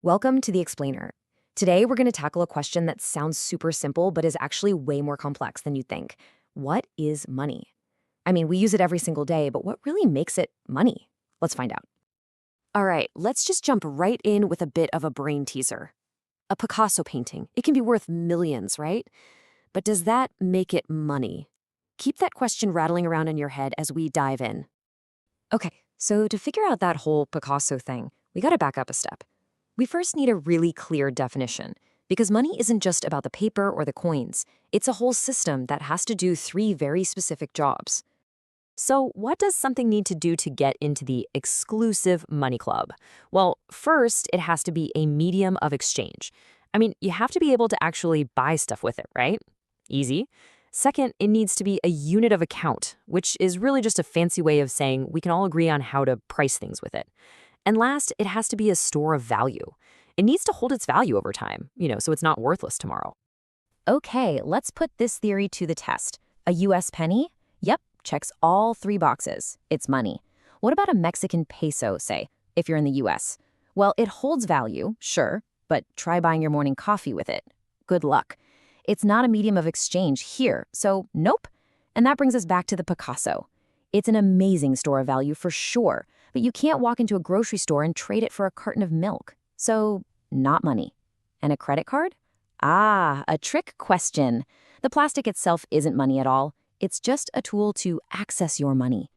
Welcome to The Explainer. Today, we're going to tackle a question that sounds super simple, but is actually way more complex than you'd think. What is money? I mean, we use it every single day, but what really makes it money? Let's find out. All right, let's just jump right in with a bit of a brain teaser. A Picasso painting, it can be worth millions, right? But does that make it money? Keep that question rattling around in your head as we dive in. Okay, so to figure out that whole Picasso thing, we got to back up a step. We first need a really clear definition, because money isn't just about the paper or the coins. It's a whole system that has to do three very specific jobs. So what does something need to do to get into the exclusive money club? Well, first, it has to be a medium of exchange. I mean, you have to be able to actually buy stuff with it, right? Easy. Second, it needs to be a unit of account, which is really just a fancy way of saying we can all agree on how to price things with it. And last, it has to be a store of value. It needs to hold its value over time, so it's not worthless tomorrow. Okay, let's put this theory to the test. A US penny? Yep, checks all three boxes. It's money. What about a Mexican peso, say, if you're in the US? Well, it holds value, sure, but try buying your morning coffee with it. Good luck. It's not a medium of exchange here, so nope. And that brings us back to the Picasso. It's an amazing store of value for sure, but you can't walk into a grocery store and trade it for a carton of milk. So, not money. And a credit card? Ah, a trick question. The plastic itself isn't money at all. It's just a tool to access your money.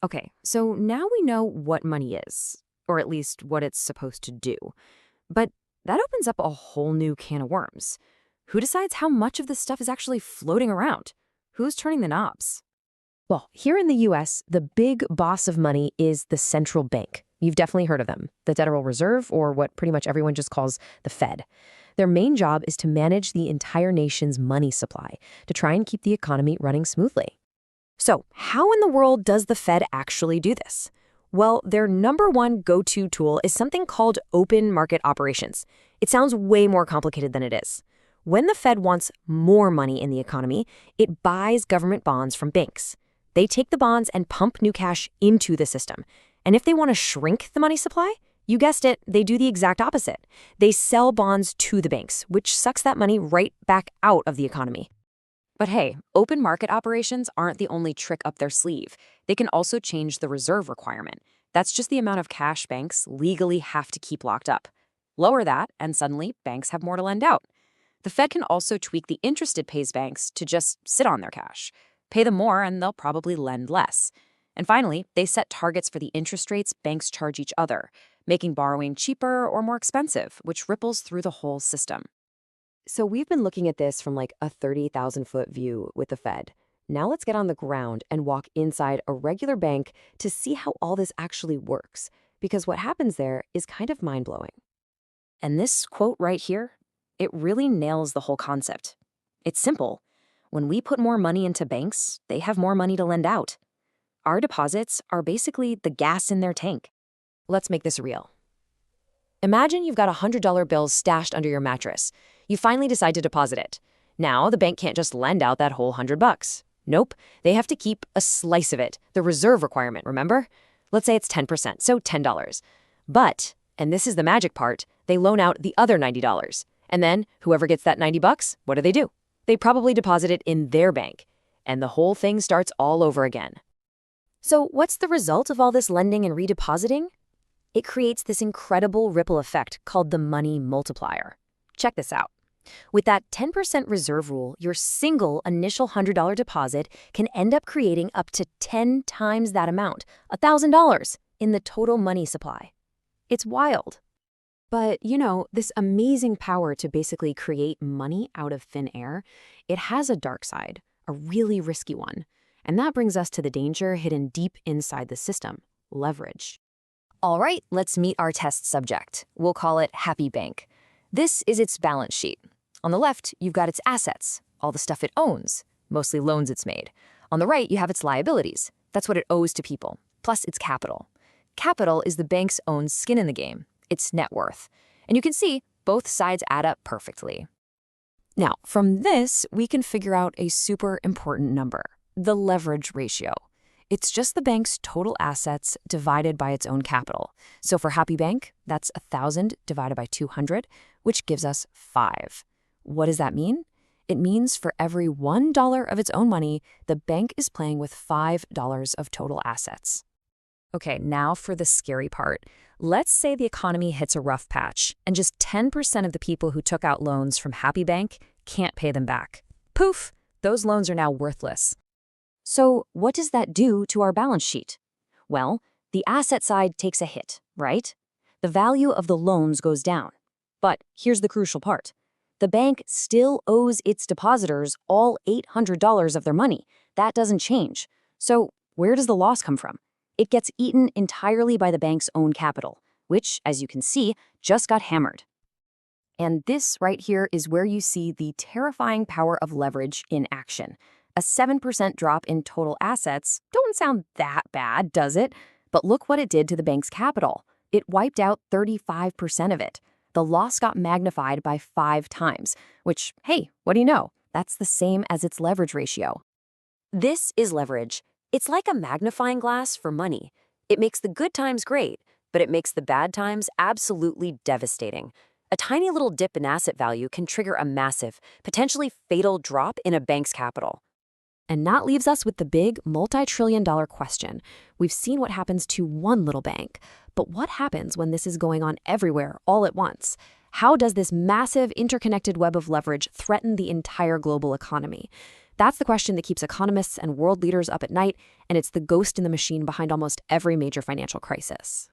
Okay, so now we know what money is, or at least what it's supposed to do. But that opens up a whole new can of worms. Who decides how much of this stuff is actually floating around? Who's turning the knobs? Well, here in the US, the big boss of money is the central bank. You've definitely heard of them, the Federal Reserve, or what pretty much everyone just calls the Fed. Their main job is to manage the entire nation's money supply, to try and keep the economy running smoothly. So, how in the world does the Fed actually do this? Well, their number one go-to tool is something called open market operations. It sounds way more complicated than it is. When the Fed wants more money in the economy, it buys government bonds from banks. They take the bonds and pump new cash into the system. And if they want to shrink the money supply, you guessed it, they do the exact opposite. They sell bonds to the banks, which sucks that money right back out of the economy. But hey, open market operations aren't the only trick up their sleeve. They can also change the reserve requirement. That's just the amount of cash banks legally have to keep locked up. Lower that, and suddenly banks have more to lend out. The Fed can also tweak the interest it pays banks to just sit on their cash. Pay them more, and they'll probably lend less. And finally, they set targets for the interest rates banks charge each other, making borrowing cheaper or more expensive, which ripples through the whole system. So we've been looking at this from like a 30,000-foot view with the Fed. Now let's get on the ground and walk inside a regular bank to see how all this actually works, because what happens there is kind of mind-blowing. And this quote right here, it really nails the whole concept. It's simple. When we put more money into banks, they have more money to lend out. Our deposits are basically the gas in their tank. Let's make this real. Imagine you've got $100 bills stashed under your mattress. You finally decide to deposit it. Now, the bank can't just lend out that whole $100. Nope, they have to keep a slice of it, the reserve requirement, remember? Let's say it's 10%, so $10. But, and this is the magic part, they loan out the other $90. And then, whoever gets that $90, what do? They probably deposit it in their bank, and the whole thing starts all over again. So what's the result of all this lending and redepositing? It creates this incredible ripple effect called the money multiplier. Check this out. With that 10% reserve rule, your single initial $100 deposit can end up creating up to 10 times that amount, $1,000, in the total money supply. It's wild. But, this amazing power to basically create money out of thin air, it has a dark side, a really risky one. And that brings us to the danger hidden deep inside the system, leverage. All right, let's meet our test subject. We'll call it Happy Bank. This is its balance sheet. On the left, you've got its assets, all the stuff it owns, mostly loans it's made. On the right, you have its liabilities. That's what it owes to people, plus its capital. Capital is the bank's own skin in the game. Its net worth. And you can see both sides add up perfectly. Now, from this, we can figure out a super important number, the leverage ratio. It's just the bank's total assets divided by its own capital. So for Happy Bank, that's 1,000 divided by 200, which gives us 5. What does that mean? It means for every $1 of its own money, the bank is playing with $5 of total assets. Okay, now for the scary part. Let's say the economy hits a rough patch, and just 10% of the people who took out loans from Happy Bank can't pay them back. Poof! Those loans are now worthless. So what does that do to our balance sheet? Well, the asset side takes a hit, right? The value of the loans goes down. But here's the crucial part. The bank still owes its depositors all $800 of their money. That doesn't change. So where does the loss come from? It gets eaten entirely by the bank's own capital, which, as you can see, just got hammered. And this right here is where you see the terrifying power of leverage in action. A 7% drop in total assets don't sound that bad, does it? But look what it did to the bank's capital. It wiped out 35% of it. The loss got magnified by 5 times, which, hey, what do you know? That's the same as its leverage ratio. This is leverage. It's like a magnifying glass for money. It makes the good times great, but it makes the bad times absolutely devastating. A tiny little dip in asset value can trigger a massive, potentially fatal drop in a bank's capital. And that leaves us with the big, multi-trillion-dollar question. We've seen what happens to one little bank, but what happens when this is going on everywhere all at once? How does this massive, interconnected web of leverage threaten the entire global economy? That's the question that keeps economists and world leaders up at night, and it's the ghost in the machine behind almost every major financial crisis.